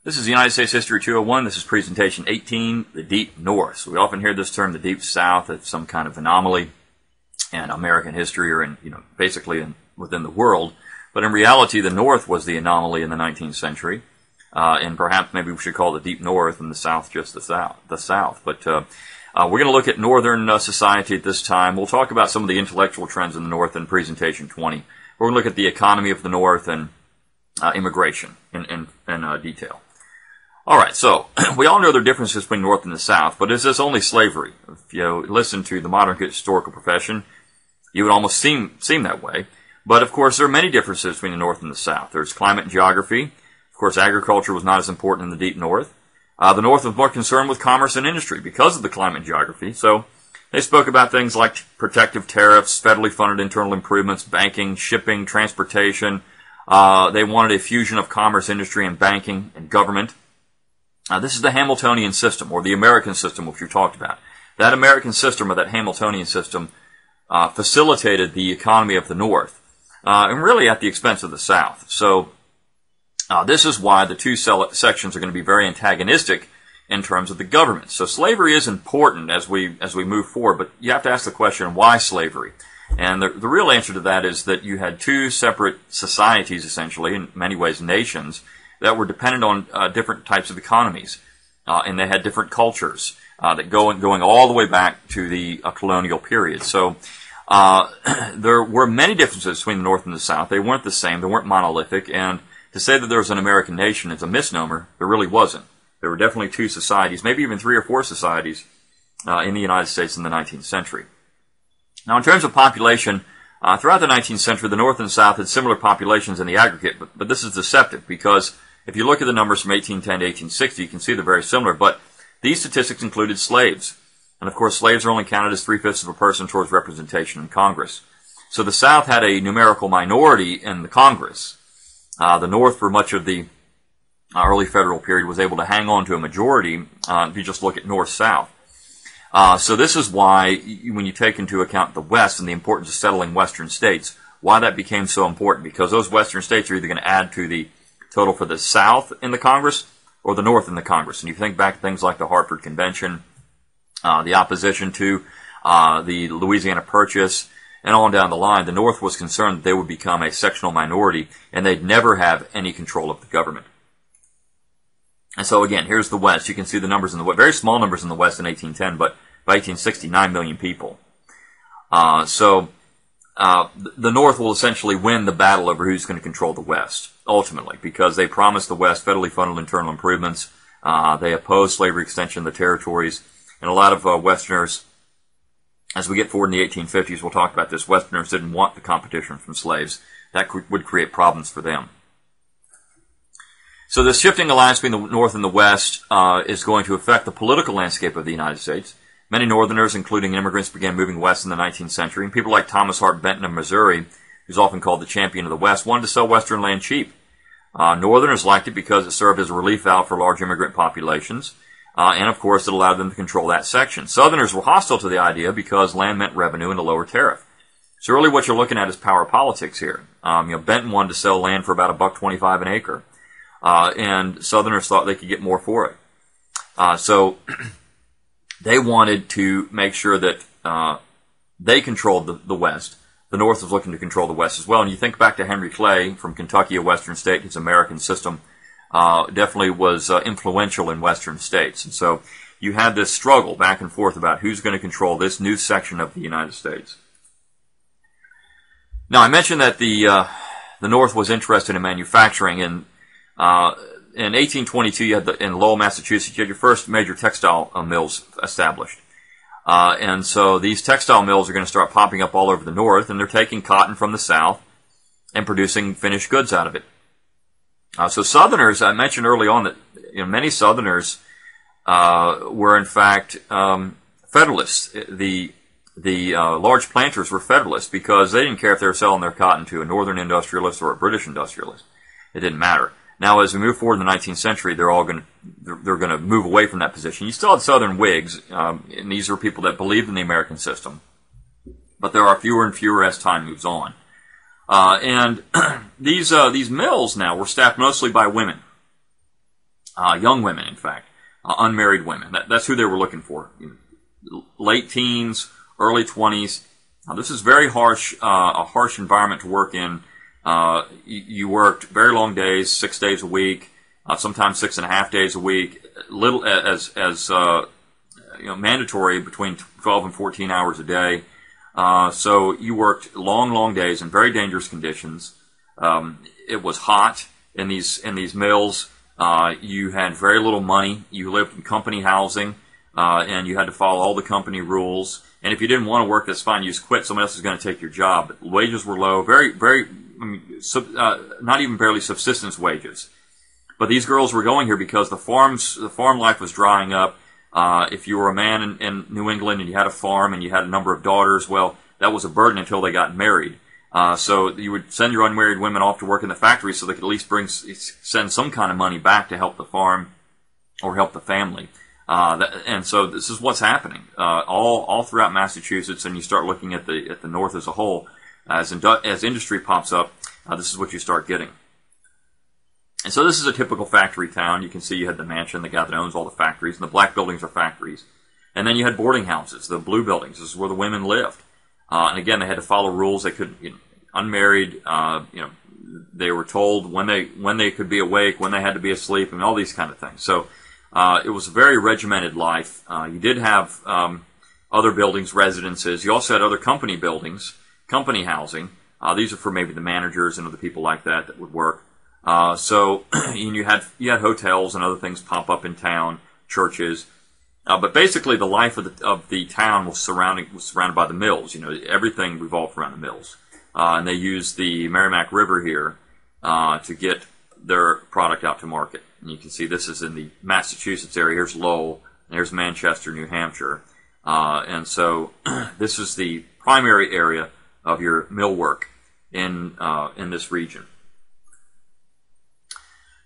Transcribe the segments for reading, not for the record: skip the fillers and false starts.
This is United States History 201. This is presentation 18, the Deep North. So we often hear this term, the Deep South. It's some kind of anomaly in American history or basically within the world. But in reality, the North was the anomaly in the 19th century. And perhaps maybe we should call the Deep North and the South just the South. But we're going to look at Northern society at this time. We'll talk about some of the intellectual trends in the North in presentation 20. We're going to look at the economy of the North and immigration in detail. All right, so we all know there are differences between North and the South, but is this only slavery? If you listen to the modern historical profession, you would almost seem that way. But of course, there are many differences between the North and the South. There's climate and geography. Of course, agriculture was not as important in the Deep North. The North was more concerned with commerce and industry because of the climate and geography. So they spoke about things like protective tariffs, federally funded internal improvements, banking, shipping, transportation. They wanted a fusion of commerce, industry, and banking and government. This is the Hamiltonian system, or the American system, which we talked about. That American system, or that Hamiltonian system, facilitated the economy of the North, and really at the expense of the South. So this is why the two sections are going to be very antagonistic in terms of the government. So slavery is important as we move forward, but you have to ask the question, why slavery? And the real answer to that is that you had two separate societies, essentially, in many ways nations, that were dependent on different types of economies, and they had different cultures that going all the way back to the colonial period. So there were many differences between the North and the South. They weren't the same. They weren't monolithic. And to say that there was an American nation is a misnomer. There really wasn't. There were definitely two societies, maybe even three or four societies in the United States in the 19th century. Now, in terms of population, throughout the 19th century, the North and South had similar populations in the aggregate, but this is deceptive because if you look at the numbers from 1810 to 1860, you can see they're very similar, but these statistics included slaves. And of course, slaves are only counted as 3/5 of a person towards representation in Congress. So the South had a numerical minority in the Congress. The North, for much of the early federal period, was able to hang on to a majority if you just look at North-South. So this is why, when you take into account the West and the importance of settling Western states, why that became so important, because those Western states are either going to add to the total for the South in the Congress or the North in the Congress. And you think back to things like the Hartford Convention, the opposition to the Louisiana Purchase, and on down the line, the North was concerned that they would become a sectional minority and they'd never have any control of the government. And so again, here's the West. You can see the numbers in the West, very small numbers in the West in 1810, but by 1860, 9 million people. The North will essentially win the battle over who's going to control the West, ultimately, because they promised the West federally funded internal improvements. They opposed slavery extension of the territories. And a lot of Westerners, as we get forward in the 1850s, we'll talk about this, Westerners didn't want the competition from slaves. That would create problems for them. So this shifting alliance between the North and the West is going to affect the political landscape of the United States. Many Northerners, including immigrants, began moving west in the 19th century. And people like Thomas Hart Benton of Missouri, who's often called the champion of the West, wanted to sell Western land cheap. Northerners liked it because it served as a relief valve for large immigrant populations. And, of course, it allowed them to control that section. Southerners were hostile to the idea because land meant revenue and a lower tariff. So really what you're looking at is power politics here. Benton wanted to sell land for about $1.25 an acre. And Southerners thought they could get more for it. So they wanted to make sure that they controlled the West. The North was looking to control the West as well. And you think back to Henry Clay from Kentucky, a Western state, his American system definitely was influential in Western states. And so you had this struggle back and forth about who's going to control this new section of the United States. Now, I mentioned that the North was interested in manufacturing, and in 1822, you had in Lowell, Massachusetts, you had your first major textile mills established. And so these textile mills are going to start popping up all over the North, and they're taking cotton from the South and producing finished goods out of it. So Southerners, I mentioned early on that many Southerners were in fact Federalists. The large planters were Federalists because they didn't care if they were selling their cotton to a Northern industrialist or a British industrialist. It didn't matter. Now, as we move forward in the 19th century, they're going to move away from that position. You still have Southern Whigs, and these are people that believed in the American system, but there are fewer and fewer as time moves on. And these mills now were staffed mostly by women. young women, in fact, unmarried women. That's who they were looking for. Late teens, early 20s. This is very harsh, a harsh environment to work in. You worked very long days, 6 days a week, sometimes 6.5 days a week, mandatory between 12 and 14 hours a day. So you worked long days in very dangerous conditions. It was hot in these mills. You had very little money. You lived in company housing, and you had to follow all the company rules. And if you didn't want to work, that's fine. You just quit. Someone else is going to take your job. But wages were low, not even barely subsistence wages. But these girls were going here because the farm life was drying up. If you were a man in New England and you had a farm and you had a number of daughters, well, that was a burden until they got married. So you would send your unmarried women off to work in the factory so they could at least send some kind of money back to help the farm or help the family. And so this is what's happening all throughout Massachusetts, and you start looking at the North as a whole. As industry pops up, this is what you start getting. And so this is a typical factory town. You can see you had the mansion, the guy that owns all the factories, and the black buildings are factories. And then you had boarding houses, the blue buildings. This is where the women lived. And again, they had to follow rules. They couldn't, unmarried, they were told when they could be awake, when they had to be asleep, and all these kind of things. So it was a very regimented life. You did have other buildings, residences. You also had other company buildings, company housing. These are for maybe the managers and other people like that would work. So you had hotels and other things pop up in town, churches. But basically, the life of the town was surrounded by the mills. Everything revolved around the mills, and they used the Merrimack River here to get their product out to market. And you can see this is in the Massachusetts area. Here's Lowell, and here's Manchester, New Hampshire, and so this is the primary area of your mill work in this region.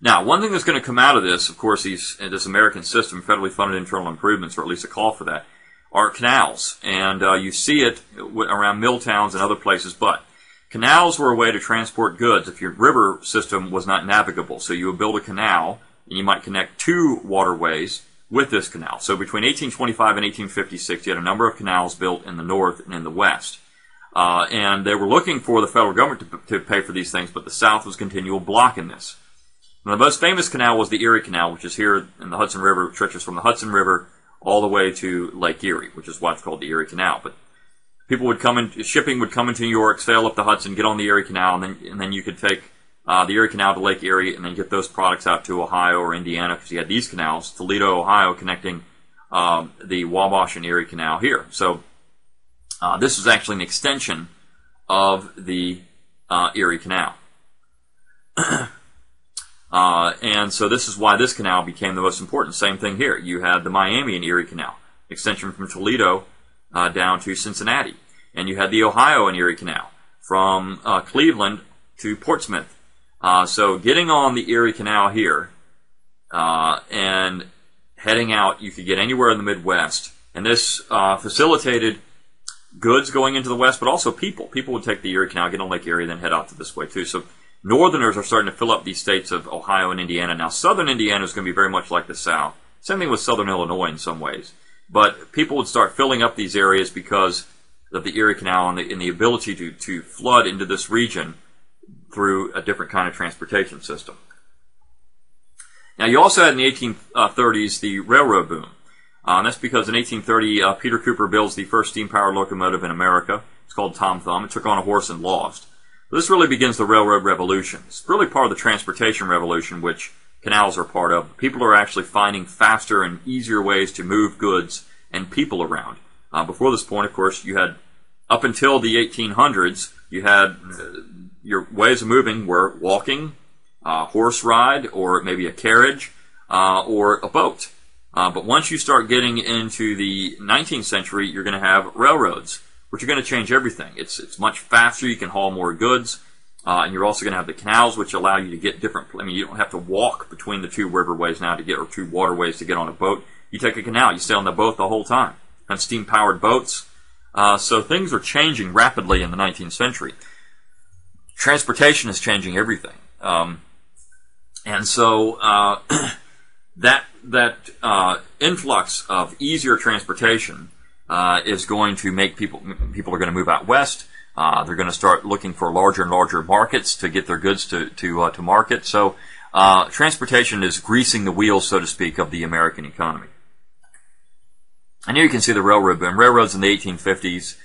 Now, one thing that's going to come out of this, of course, this American system, federally funded internal improvements, or at least a call for that, are canals. And you see it around mill towns and other places, but canals were a way to transport goods if your river system was not navigable. So you would build a canal, and you might connect two waterways with this canal. So between 1825 and 1856, you had a number of canals built in the north and in the west. And they were looking for the federal government to pay for these things, but the South was continual blocking this. Now, the most famous canal was the Erie Canal, which is here in the Hudson River, which stretches from the Hudson River all the way to Lake Erie, which is why it's called the Erie Canal. But people shipping would come into New York, sail up the Hudson, get on the Erie Canal, and then you could take the Erie Canal to Lake Erie and then get those products out to Ohio or Indiana, because you had these canals, Toledo, Ohio, connecting the Wabash and Erie Canal here. So this is actually an extension of the Erie Canal. And so this is why this canal became the most important. Same thing here. You had the Miami and Erie Canal, extension from Toledo down to Cincinnati. And you had the Ohio and Erie Canal from Cleveland to Portsmouth. So getting on the Erie Canal here and heading out, you could get anywhere in the Midwest. And this facilitated goods going into the West, but also people. People would take the Erie Canal, get on Lake Erie, then head out to this way too. So Northerners are starting to fill up these states of Ohio and Indiana. Now, Southern Indiana is going to be very much like the South. Same thing with Southern Illinois in some ways. But people would start filling up these areas because of the Erie Canal and the ability to flood into this region through a different kind of transportation system. Now, you also had in the 1830s the railroad boom. And that's because in 1830, Peter Cooper builds the first steam-powered locomotive in America. It's called Tom Thumb. It took on a horse and lost. This really begins the railroad revolution. It's really part of the transportation revolution, which canals are part of. People are actually finding faster and easier ways to move goods and people around. Before this point, of course, you had, up until the 1800s, you had your ways of moving were walking, horse ride, or maybe a carriage, or a boat. But once you start getting into the 19th century, you're going to have railroads, which are going to change everything. It's much faster. You can haul more goods. And you're also going to have the canals, which allow you to get different. I mean, you don't have to walk between the two riverways now or two waterways to get on a boat. You take a canal. You stay on the boat the whole time. And steam-powered boats. So things are changing rapidly in the 19th century. Transportation is changing everything. And so that influx of easier transportation is going to make people are going to move out west. They're going to start looking for larger and larger markets to get their goods to market. So transportation is greasing the wheels, so to speak, of the American economy. And here you can see the railroad boom. Railroads in the 1850s,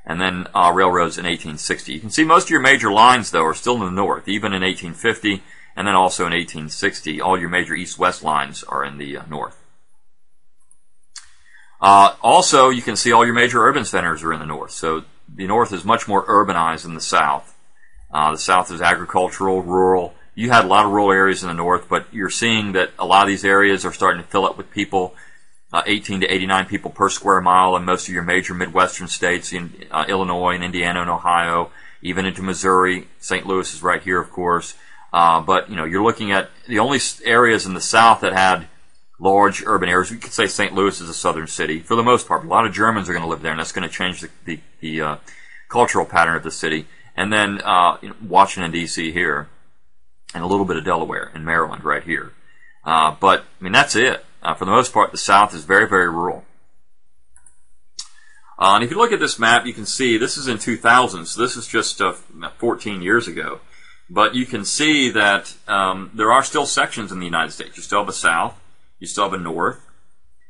and then railroads in 1860. You can see most of your major lines, though, are still in the north, even in 1850, and then also in 1860. All your major east-west lines are in the north. Also, you can see all your major urban centers are in the north. So the north is much more urbanized than the south. The south is agricultural, rural. You had a lot of rural areas in the north, but you're seeing that a lot of these areas are starting to fill up with people, 18 to 89 people per square mile in most of your major Midwestern states, in Illinois and Indiana and Ohio, even into Missouri. St. Louis is right here, of course. But, you're looking at the only areas in the south that had large urban areas. We could say St. Louis is a southern city for the most part. A lot of Germans are going to live there, and that's going to change the cultural pattern of the city. And then Washington, D.C. here, and a little bit of Delaware and Maryland right here. But, that's it. For the most part, the South is very, very rural. And if you look at this map, you can see this is in 2000, so this is just 14 years ago. But you can see that there are still sections in the United States. You still have a South, you still have a North,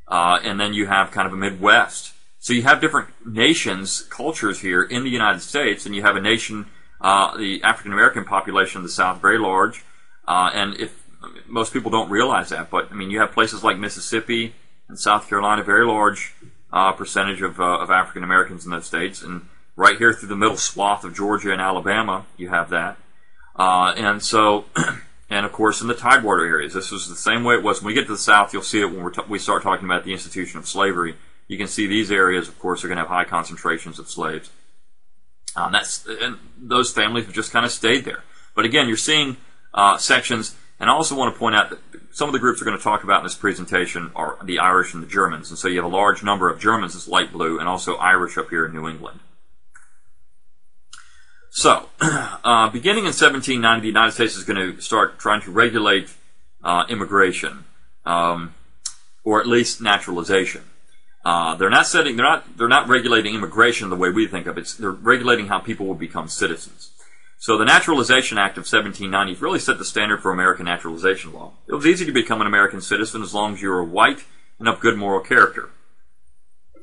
and then you have kind of a Midwest. So you have different nations, cultures here in the United States, and you have a nation, the African American population of the South, very large, and most people don't realize that, but you have places like Mississippi and South Carolina, very large percentage of African Americans in those states, and right here through the middle swath of Georgia and Alabama, you have that, and so, and of course in the Tidewater areas, this was the same way it was. When we get to the South, you'll see it when we start talking about the institution of slavery. You can see these areas, of course, are going to have high concentrations of slaves. And those families have just kind of stayed there. But again, you're seeing sections. And I also want to point out that some of the groups we're going to talk about in this presentation are the Irish and the Germans. And so you have a large number of Germans, it's light blue, and also Irish up here in New England. So, beginning in 1790, the United States is going to start trying to regulate immigration, or at least naturalization. They're not regulating immigration the way we think of it. They're regulating how people will become citizens. So the Naturalization Act of 1790 really set the standard for American naturalization law. It was easy to become an American citizen as long as you were white and of good moral character.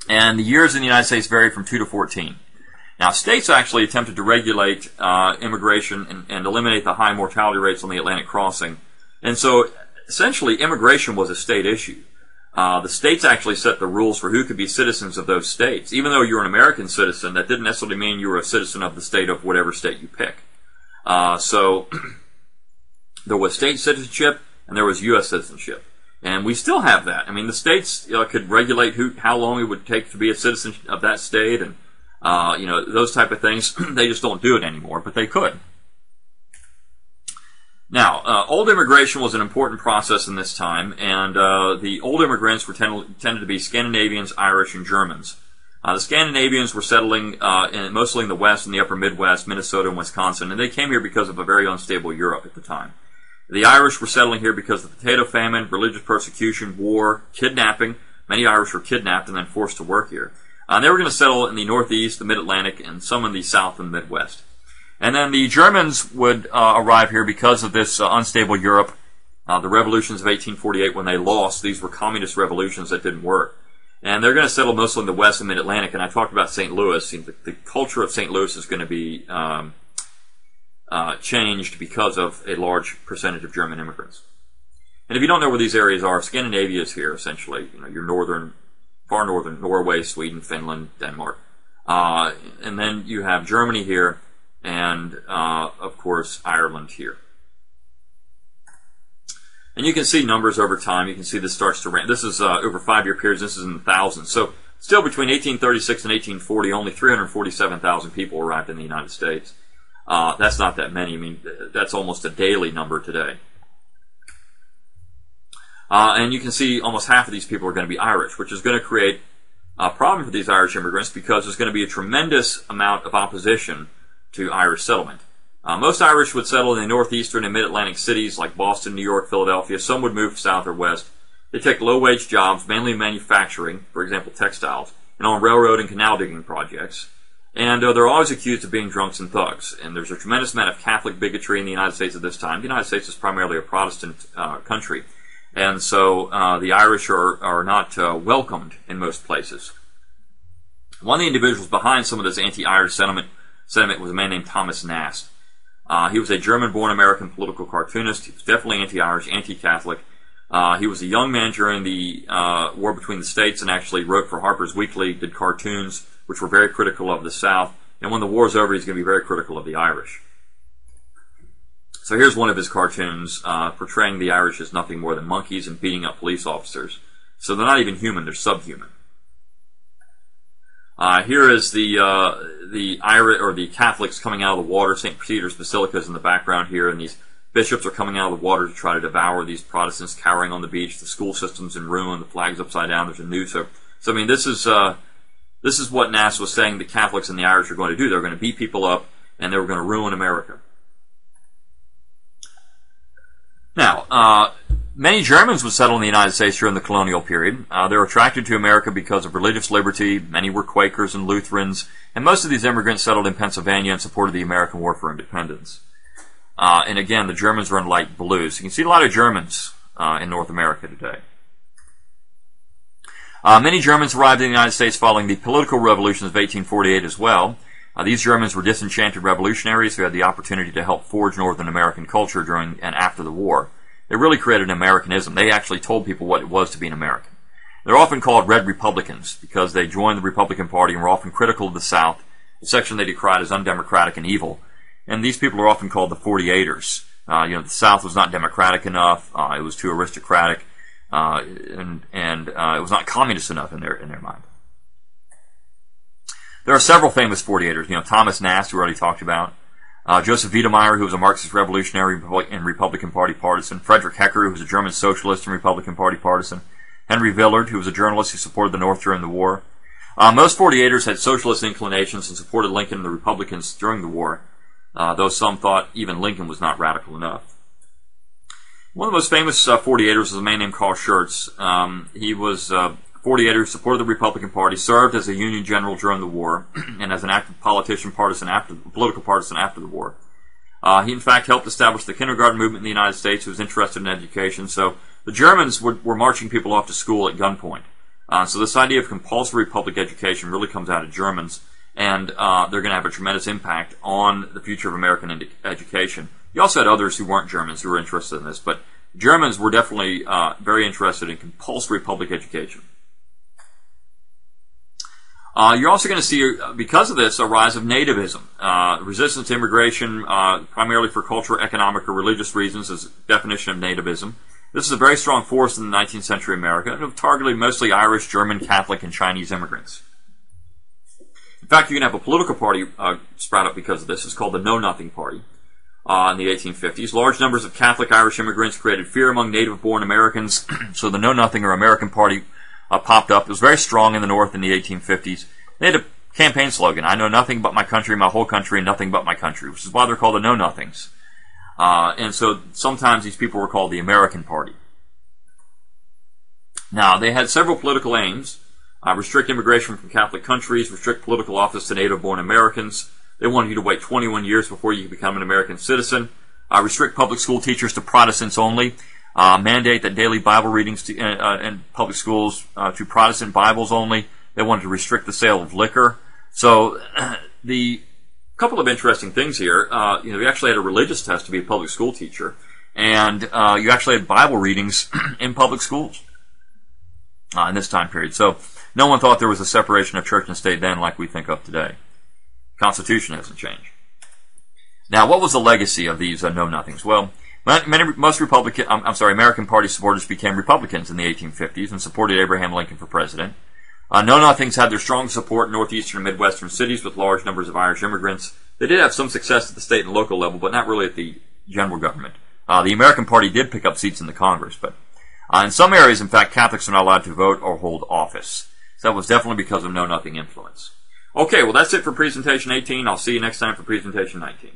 And the years in the United States vary from 2 to 14. Now, states actually attempted to regulate immigration and eliminate the high mortality rates on the Atlantic crossing. And so, essentially, immigration was a state issue. The states actually set the rules for who could be citizens of those states. Even though you were an American citizen, that didn't necessarily mean you were a citizen of the state of whatever state you pick. So there was state citizenship and there was U.S. citizenship. And we still have that. The states could regulate how long it would take to be a citizen of that state and those type of things. They just don't do it anymore, but they could. Now, old immigration was an important process in this time, and the old immigrants were tended to be Scandinavians, Irish, and Germans. The Scandinavians were settling mostly in the West and the upper Midwest, Minnesota and Wisconsin, and they came here because of a very unstable Europe at the time. The Irish were settling here because of the potato famine, religious persecution, war, kidnapping. Many Irish were kidnapped and then forced to work here. They were going to settle in the Northeast, the Mid-Atlantic, and some in the South and Midwest. And then the Germans would arrive here because of this unstable Europe. The revolutions of 1848, when they lost, these were communist revolutions that didn't work. And they're going to settle mostly in the West and Mid-Atlantic. And I talked about St. Louis. The culture of St. Louis is going to be changed because of a large percentage of German immigrants. And if you don't know where these areas are, Scandinavia is here, essentially. Your far northern Norway, Sweden, Finland, Denmark. And then you have Germany here. And, of course, Ireland here. And you can see numbers over time. You can see this starts to ramp. This is over 5-year periods. This is in the thousands. So still between 1836 and 1840, only 347,000 people arrived in the United States. That's not that many. That's almost a daily number today. And you can see almost half of these people are going to be Irish, which is going to create a problem for these Irish immigrants because there's going to be a tremendous amount of opposition to Irish settlement. Most Irish would settle in the northeastern and mid-Atlantic cities like Boston, New York, Philadelphia. Some would move south or west. They take low-wage jobs, mainly in manufacturing, for example, textiles, and on railroad and canal digging projects. And they're always accused of being drunks and thugs. And there's a tremendous amount of Catholic bigotry in the United States at this time. The United States is primarily a Protestant country. And so the Irish are not welcomed in most places. One of the individuals behind some of this anti-Irish sentiment was a man named Thomas Nast. He was a German-born American political cartoonist. He was definitely anti-Irish, anti-Catholic. He was a young man during the war between the states and actually wrote for Harper's Weekly, did cartoons which were very critical of the South. And when the war's over, he's going to be very critical of the Irish. So here's one of his cartoons portraying the Irish as nothing more than monkeys and beating up police officers. So they're not even human, they're subhuman. Here is the Irish, or the Catholics coming out of the water. St. Peter's Basilica is in the background here, and these bishops are coming out of the water to try to devour these Protestants cowering on the beach. The school system's in ruin, the flag's upside down, there's a noose. So I mean, this is what Nast was saying the Catholics and the Irish are going to do. They're going to beat people up, and they were going to ruin America. Now, many Germans would settle in the United States during the colonial period. They were attracted to America because of religious liberty. Many were Quakers and Lutherans, and most of these immigrants settled in Pennsylvania and supported the American War for Independence. And again, the Germans were in light blue. So you can see a lot of Germans in North America today. Many Germans arrived in the United States following the political revolutions of 1848 as well. These Germans were disenchanted revolutionaries who had the opportunity to help forge Northern American culture during and after the war. They really created Americanism. They actually told people what it was to be an American. They're often called Red Republicans because they joined the Republican Party and were often critical of the South, a section they decried as undemocratic and evil. And these people are often called the 48ers. The South was not democratic enough. It was too aristocratic, and it was not communist enough in their mind. There are several famous 48ers. Thomas Nast, who we already talked about. Joseph Wiedemeyer, who was a Marxist revolutionary and Republican Party partisan. Frederick Hecker, who was a German socialist and Republican Party partisan. Henry Villard, who was a journalist who supported the North during the war. Most 48ers had socialist inclinations and supported Lincoln and the Republicans during the war, though some thought even Lincoln was not radical enough. One of the most famous 48ers was a man named Carl Schurz. He was 48er who supported the Republican Party, served as a Union general during the war, and as an active political partisan after the war. He, in fact, helped establish the kindergarten movement in the United States, who was interested in education. So the Germans were marching people off to school at gunpoint. So this idea of compulsory public education really comes out of Germans, and they're going to have a tremendous impact on the future of American education. You also had others who weren't Germans who were interested in this, but Germans were definitely very interested in compulsory public education. You're also going to see, because of this, a rise of nativism. Resistance to immigration, primarily for cultural, economic, or religious reasons, is the definition of nativism. This is a very strong force in the 19th century America, and targeted mostly Irish, German, Catholic, and Chinese immigrants. In fact, you can have a political party sprout up because of this. It's called the Know Nothing Party in the 1850s. Large numbers of Catholic Irish immigrants created fear among native-born Americans, so the Know Nothing or American Party popped up. It was very strong in the North in the 1850s. They had a campaign slogan, "I know nothing but my country, my whole country, and nothing but my country," which is why they're called the Know Nothings. And so sometimes these people were called the American Party. Now, they had several political aims. Restrict immigration from Catholic countries, restrict political office to native-born Americans. They wanted you to wait 21 years before you could become an American citizen. Restrict public school teachers to Protestants only. Mandate that daily Bible readings in public schools to Protestant Bibles only. They wanted to restrict the sale of liquor. So the couple of interesting things here. You actually had a religious test to be a public school teacher, and you actually had Bible readings in public schools in this time period. So no one thought there was a separation of church and state then like we think of today. Constitution hasn't changed. Now, what was the legacy of these know-nothings? Well, most American Party supporters became Republicans in the 1850s and supported Abraham Lincoln for president. Know-nothings had their strong support in northeastern and midwestern cities with large numbers of Irish immigrants. They did have some success at the state and local level, but not really at the general government. The American Party did pick up seats in the Congress, but in some areas, in fact, Catholics are not allowed to vote or hold office. So that was definitely because of know-nothing influence. Okay, well, that's it for Presentation 18. I'll see you next time for Presentation 19.